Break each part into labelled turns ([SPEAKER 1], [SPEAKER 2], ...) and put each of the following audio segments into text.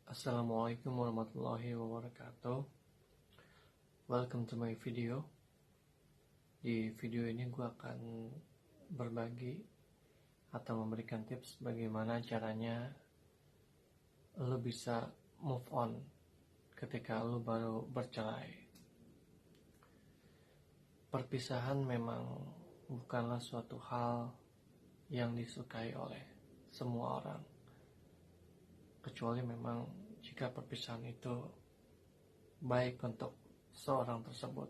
[SPEAKER 1] Assalamualaikum warahmatullahi wabarakatuh. Welcome to my video. Di video ini gue akan berbagi atau memberikan tips bagaimana caranya lo bisa move on ketika lo baru bercerai. Perpisahan memang bukanlah suatu hal yang disukai oleh semua orang, kecuali memang jika perpisahan itu baik untuk seorang tersebut.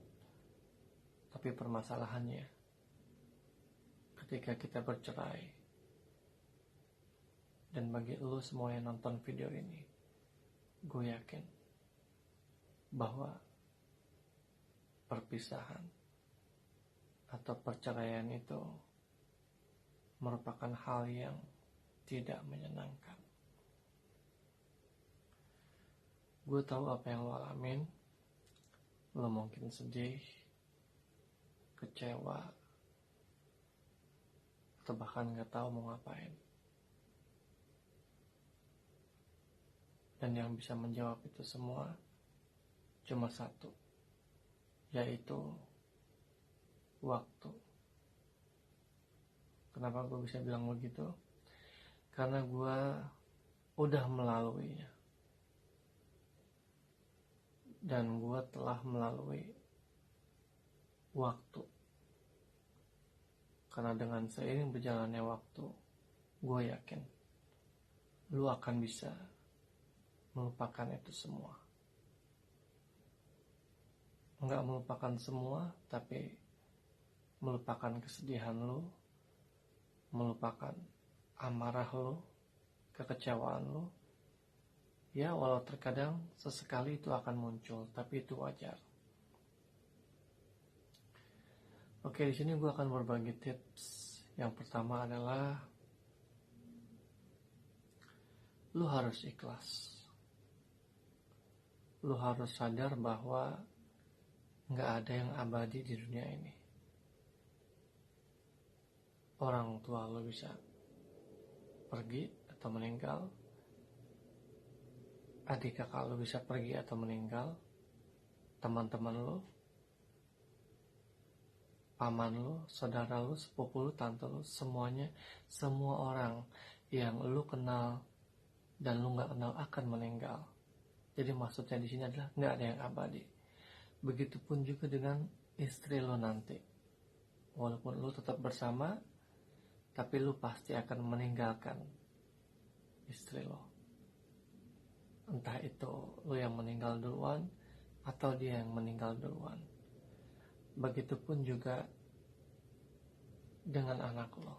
[SPEAKER 1] Tapi permasalahannya, ketika kita bercerai, dan bagi lo semua yang nonton video ini, gue yakin bahwa perpisahan atau perceraian itu merupakan hal yang tidak menyenangkan. Gue tahu apa yang lo alamin. Lo mungkin sedih, kecewa, atau bahkan gak tahu mau ngapain. Dan yang bisa menjawab itu semua cuma satu, yaitu waktu. Kenapa gue bisa bilang begitu? Karena gue udah melaluinya. Dan gue telah melalui waktu. Karena dengan seiring berjalannya waktu, gue yakin lu akan bisa melupakan itu semua. Enggak melupakan semua, tapi melupakan kesedihan lu, melupakan amarah lu, kekecewaan lu. Ya, walau terkadang sesekali itu akan muncul, tapi itu wajar. Oke, di sini gue akan berbagi tips. Yang pertama adalah lu harus ikhlas. Lu harus sadar bahwa nggak ada yang abadi di dunia ini. Orang tua lu bisa pergi atau meninggal. Adik kakak lu bisa pergi atau meninggal. Teman-teman lu, paman lu, saudara lu, sepupu lu, tante lu, semuanya, semua orang yang lu kenal dan lu nggak kenal akan meninggal. Jadi maksudnya di sini adalah nggak ada yang abadi. Begitupun juga dengan istri lu nanti. Walaupun lu tetap bersama, tapi lu pasti akan meninggalkan istri lu. Entah itu lu yang meninggal duluan atau dia yang meninggal duluan. Begitupun juga dengan anak lo.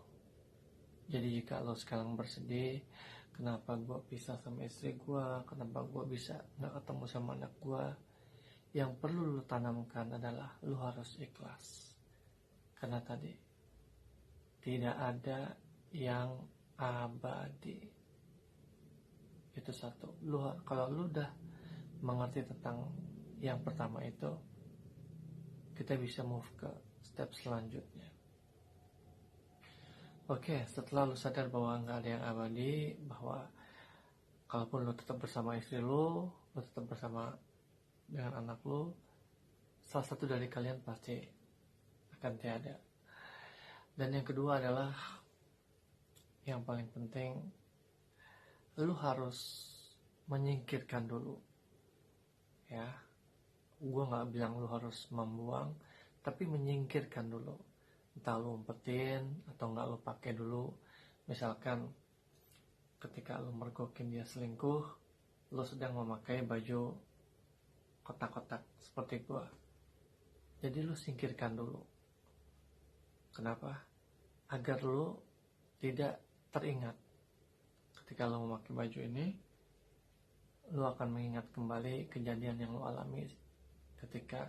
[SPEAKER 1] Jadi jika lo sekarang bersedih, kenapa gue pisah sama istri gue, kenapa gue bisa gak ketemu sama anak gue, yang perlu lo tanamkan adalah lo harus ikhlas. Karena tadi tidak ada yang abadi. Itu satu. Kalau lu udah mengerti tentang yang pertama itu, kita bisa move ke step selanjutnya. Oke, setelah lu sadar bahwa nggak ada yang abadi, bahwa kalaupun lu tetap bersama istri lu tetap bersama dengan anak lu, salah satu dari kalian pasti akan tiada. Dan yang kedua adalah yang paling penting, lu harus menyingkirkan dulu. Ya, gue gak bilang lu harus membuang, tapi menyingkirkan dulu. Entah lu umpetin atau gak lu pakai dulu. Misalkan ketika lu mergokin dia selingkuh, lu sedang memakai baju kotak-kotak seperti gue. Jadi lu singkirkan dulu. Kenapa? Agar lu tidak teringat. Ketika lo memakai baju ini, lo akan mengingat kembali kejadian yang lo alami ketika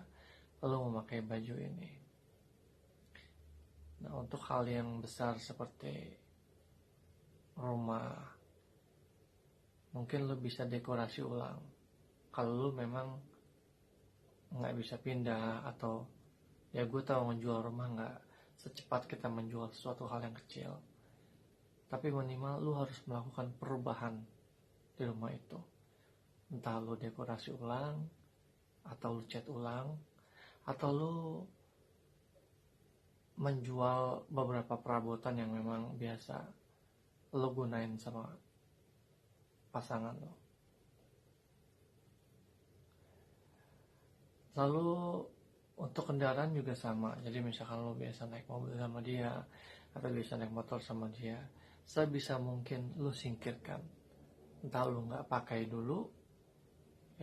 [SPEAKER 1] lo memakai baju ini. Nah, untuk hal yang besar seperti rumah, mungkin lo bisa dekorasi ulang. Kalau lo memang nggak bisa pindah, atau ya gue tahu menjual rumah nggak secepat kita menjual sesuatu hal yang kecil. Tapi minimal lu harus melakukan perubahan di rumah itu. Entah lu dekorasi ulang, atau lu cat ulang, atau lu menjual beberapa perabotan yang memang biasa lo gunain sama pasangan lo. Lalu untuk kendaraan juga sama. Jadi misalkan lo biasa naik mobil sama dia atau biasa naik motor sama dia, sebisa mungkin lo singkirkan. Entah lo nggak pakai dulu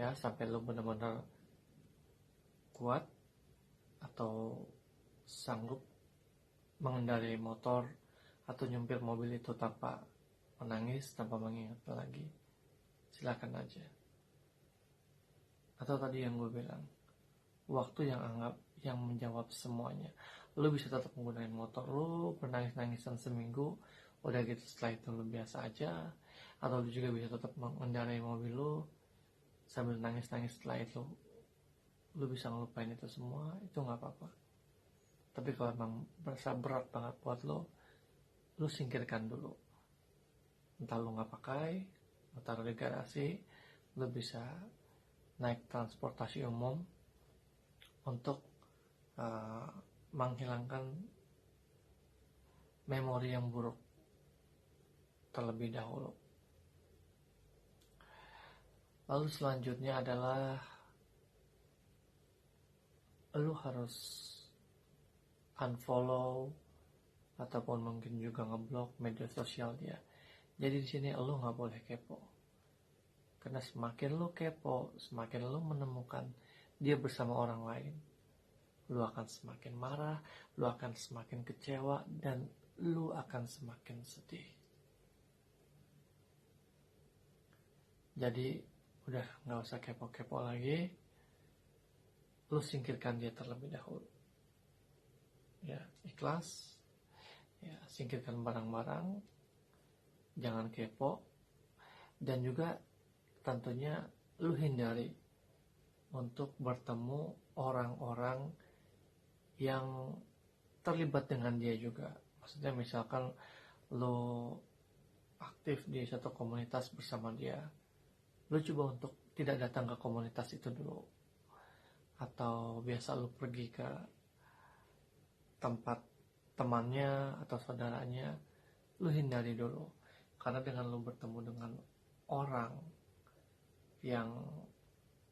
[SPEAKER 1] ya sampai lo benar-benar kuat atau sanggup mengendarai motor atau nyumpir mobil itu tanpa menangis, tanpa mengingat lagi. Silakan aja. Atau tadi yang gue bilang, waktu yang menjawab semuanya. Lu bisa tetap menggunakan motor lu, bernangis-nangisan seminggu, udah gitu setelah itu lu biasa aja. Atau lu juga bisa tetap mengendarai mobil lu sambil nangis-nangis, setelah itu lu bisa ngelupain itu semua, itu gak apa-apa. Tapi kalau emang berasa berat banget buat lu singkirkan dulu. Entah lu gak pakai, lu taruh di garasi, lu bisa naik transportasi umum untuk menghilangkan memori yang buruk terlebih dahulu. Lalu selanjutnya adalah lu harus unfollow ataupun mungkin juga ngeblok media sosial dia. Jadi di sini lu nggak boleh kepo, karena semakin lu kepo, semakin lu menemukan dia bersama orang lain, lu akan semakin marah, lu akan semakin kecewa, dan lu akan semakin sedih. Jadi udah nggak usah kepo-kepo lagi, lu singkirkan dia terlebih dahulu. Ya, ikhlas. Ya, singkirkan barang-barang, jangan kepo, dan juga tentunya lu hindari untuk bertemu orang-orang yang terlibat dengan dia juga. Maksudnya misalkan lu aktif di satu komunitas bersama dia, lu coba untuk tidak datang ke komunitas itu dulu. Atau biasa lu pergi ke tempat temannya atau saudaranya, lu hindari dulu. Karena dengan lu bertemu dengan orang yang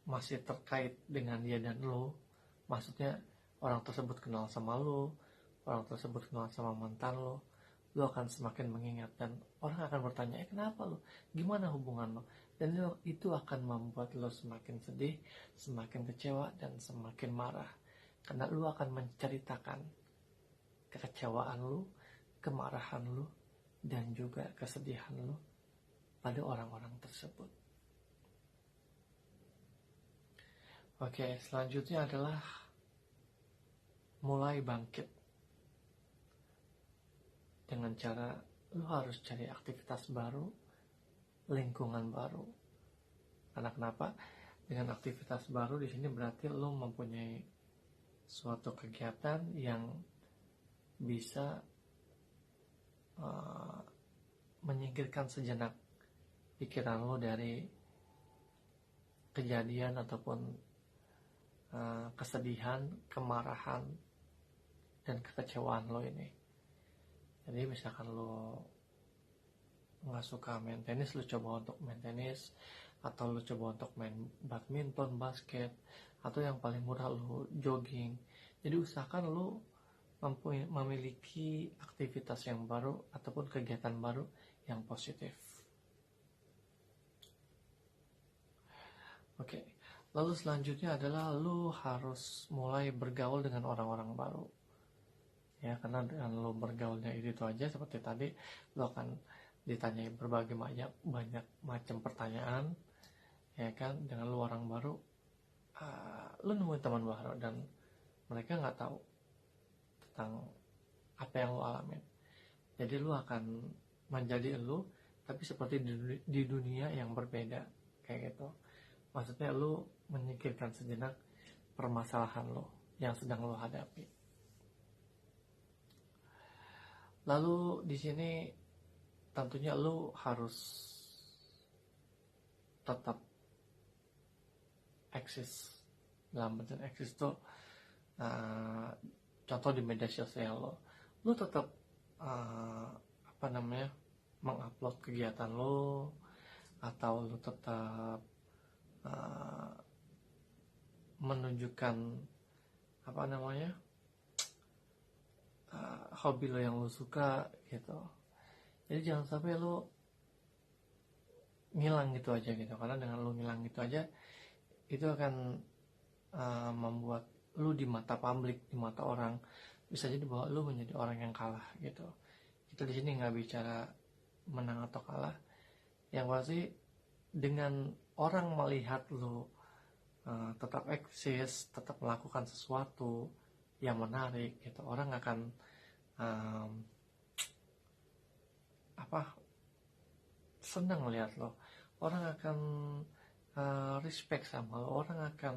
[SPEAKER 1] masih terkait dengan dia dan lu, maksudnya orang tersebut kenal sama lu, orang tersebut kenal sama mantan lu akan semakin mengingat, dan orang akan bertanya, kenapa lu? Gimana hubungan lu? Dan itu akan membuat lu semakin sedih, semakin kecewa, dan semakin marah. Karena lu akan menceritakan kekecewaan lu, kemarahan lu, dan juga kesedihan lu pada orang-orang tersebut. Oke, selanjutnya adalah mulai bangkit. Dengan cara lu harus cari aktivitas baru, lingkungan baru. Karena kenapa? Dengan aktivitas baru di sini berarti lu mempunyai suatu kegiatan yang bisa menyingkirkan sejenak pikiran lu dari kejadian ataupun kesedihan, kemarahan, dan kekecewaan lo ini. Jadi misalkan lo nggak suka main tenis, lo coba untuk main tenis, atau lo coba untuk main badminton, basket, atau yang paling murah lo jogging. Jadi usahakan lo memiliki aktivitas yang baru ataupun kegiatan baru yang positif. Oke. Lalu selanjutnya adalah lu harus mulai bergaul dengan orang-orang baru. Ya, karena dengan lu bergaulnya itu aja seperti tadi, lu akan ditanyai berbagai banyak macam pertanyaan. Ya kan, dengan lu orang baru, lu nemuin teman baru dan mereka nggak tahu tentang apa yang lu alamin. Jadi lu akan menjadi lu, tapi seperti di dunia yang berbeda kayak gitu. Maksudnya lu menyingkirkan sejenak permasalahan lo yang sedang lo hadapi. Lalu di sini tentunya lo harus tetap eksis. Dalam bentuk eksis tuh contoh di media sosial lo tetap mengupload kegiatan lo, atau lo tetap menunjukkan hobi lo yang lo suka gitu. Jadi jangan sampai lo ngilang gitu aja gitu, karena dengan lo ngilang gitu aja itu akan membuat lo di mata publik, di mata orang, bisa jadi bahwa lo menjadi orang yang kalah gitu. Kita di sini nggak bicara menang atau kalah, yang pasti dengan orang melihat lo tetap eksis, tetap melakukan sesuatu yang menarik gitu, orang akan senang melihat lo, orang akan respect sama lo, orang akan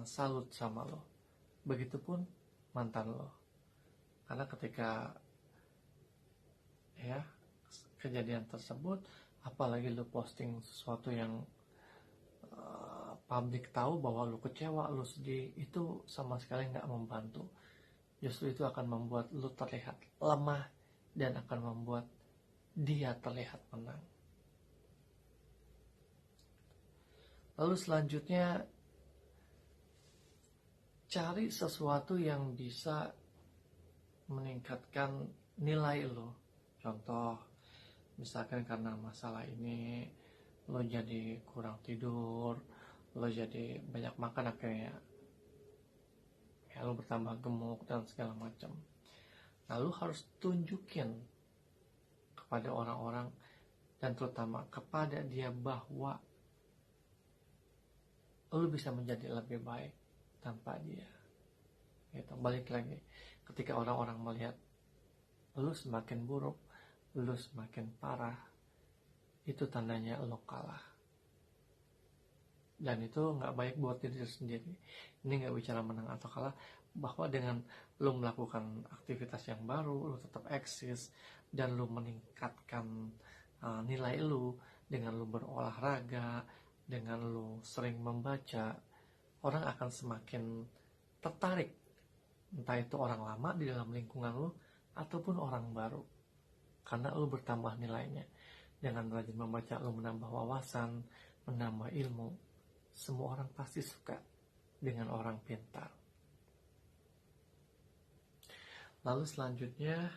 [SPEAKER 1] salut sama lo. Begitupun mantan lo, karena ketika kejadian tersebut, apalagi lo posting sesuatu yang publik tahu bahwa lo kecewa, lo sedih, itu sama sekali nggak membantu. Justru itu akan membuat lo terlihat lemah dan akan membuat dia terlihat menang. Lalu selanjutnya, cari sesuatu yang bisa meningkatkan nilai lo. Contoh, misalkan karena masalah ini lo jadi kurang tidur, lo jadi banyak makan, akhirnya lo bertambah gemuk dan segala macam. Nah, lo harus tunjukin kepada orang-orang dan terutama kepada dia bahwa lo bisa menjadi lebih baik tanpa dia. Gitu. Balik lagi, ketika orang-orang melihat lo semakin buruk, lo semakin parah, itu tandanya lo kalah. Dan itu nggak baik buat diri sendiri. Ini nggak bicara menang atau kalah, bahwa dengan lo melakukan aktivitas yang baru, lo tetap eksis, dan lo meningkatkan nilai lo dengan lo berolahraga, dengan lo sering membaca, orang akan semakin tertarik, entah itu orang lama di dalam lingkungan lo ataupun orang baru, karena lo bertambah nilainya. Dengan rajin membaca, lo menambah wawasan, menambah ilmu. Semua orang pasti suka dengan orang pintar. Lalu selanjutnya,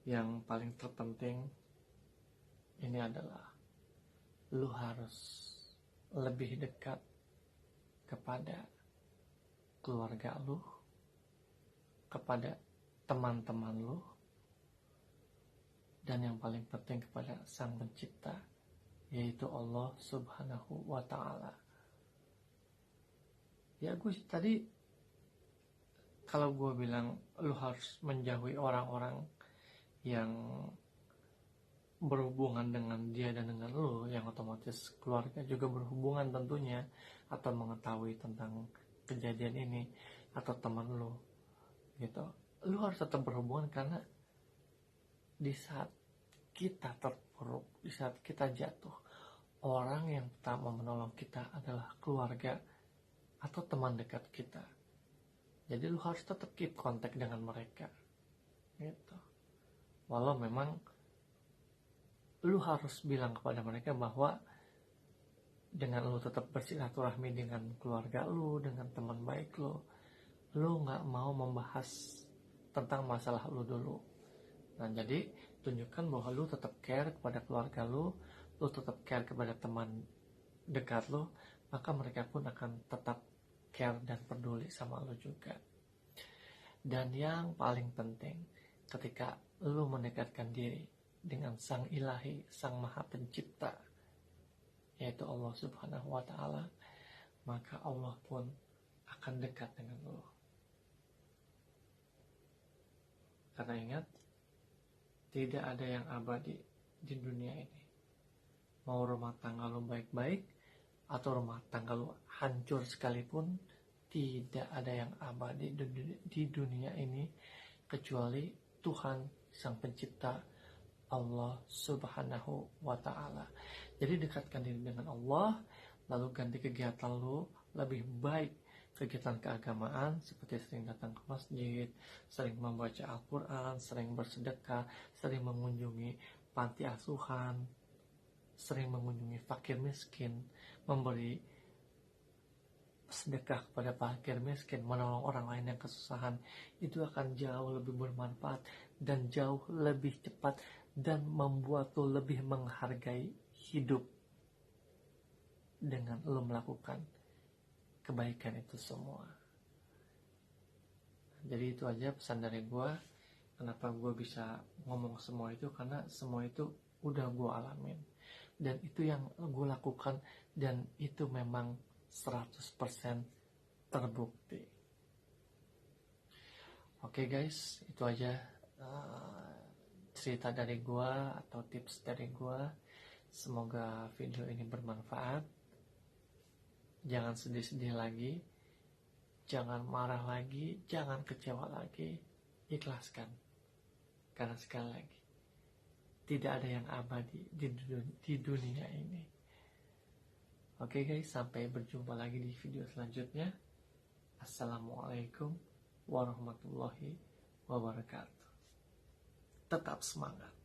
[SPEAKER 1] yang paling terpenting ini adalah lo harus lebih dekat kepada keluarga lo, kepada teman-teman lo, dan yang paling penting kepada Sang Pencipta, yaitu Allah Subhanahu wa Ta'ala. Ya, gue tadi kalau gue bilang lu harus menjauhi orang-orang yang berhubungan dengan dia dan dengan lu, yang otomatis keluarga juga berhubungan tentunya, atau mengetahui tentang kejadian ini, atau teman lu gitu, lu harus tetap berhubungan, karena di saat kita terpuruk, di saat kita jatuh, orang yang pertama menolong kita adalah keluarga atau teman dekat kita. Jadi lu harus tetap keep kontak dengan mereka gitu. Walau memang lu harus bilang kepada mereka bahwa dengan lu tetap bersilaturahmi dengan keluarga lu, dengan teman baik lu gak mau membahas tentang masalah lu dulu. Nah, jadi tunjukkan bahwa lu tetap care kepada keluarga lu tetap care kepada teman dekat lu, maka mereka pun akan tetap care dan peduli sama lu juga. Dan yang paling penting, ketika lu mendekatkan diri dengan Sang Ilahi, Sang Maha Pencipta, yaitu Allah Subhanahu wa Ta'ala, maka Allah pun akan dekat dengan lu. Karena ingat, tidak ada yang abadi di dunia ini. Mau rumah tangga lu baik-baik atau rumah tangga lu hancur sekalipun, tidak ada yang abadi di dunia ini kecuali Tuhan Sang Pencipta, Allah Subhanahu wa Ta'ala. Jadi dekatkan diri dengan Allah, lalu ganti kegiatan lu lebih baik, kegiatan keagamaan seperti sering datang ke masjid, sering membaca Al-Quran, sering bersedekah, sering mengunjungi panti asuhan, sering mengunjungi fakir miskin, memberi sedekah kepada fakir miskin, menolong orang lain yang kesusahan. Itu akan jauh lebih bermanfaat dan jauh lebih cepat dan membuat lo lebih menghargai hidup dengan lo melakukan kebaikan itu semua. Jadi itu aja pesan dari gue. Kenapa gue bisa ngomong semua itu, karena semua itu udah gue alamin dan itu yang gue lakukan, dan itu memang 100% terbukti. Oke guys, itu aja cerita dari gue atau tips dari gue. Semoga video ini bermanfaat. Jangan sedih-sedih lagi, jangan marah lagi, jangan kecewa lagi. Ikhlaskan, karena sekali lagi tidak ada yang abadi di dunia ini. Oke guys, sampai berjumpa lagi di video selanjutnya. Assalamualaikum warahmatullahi wabarakatuh. Tetap semangat.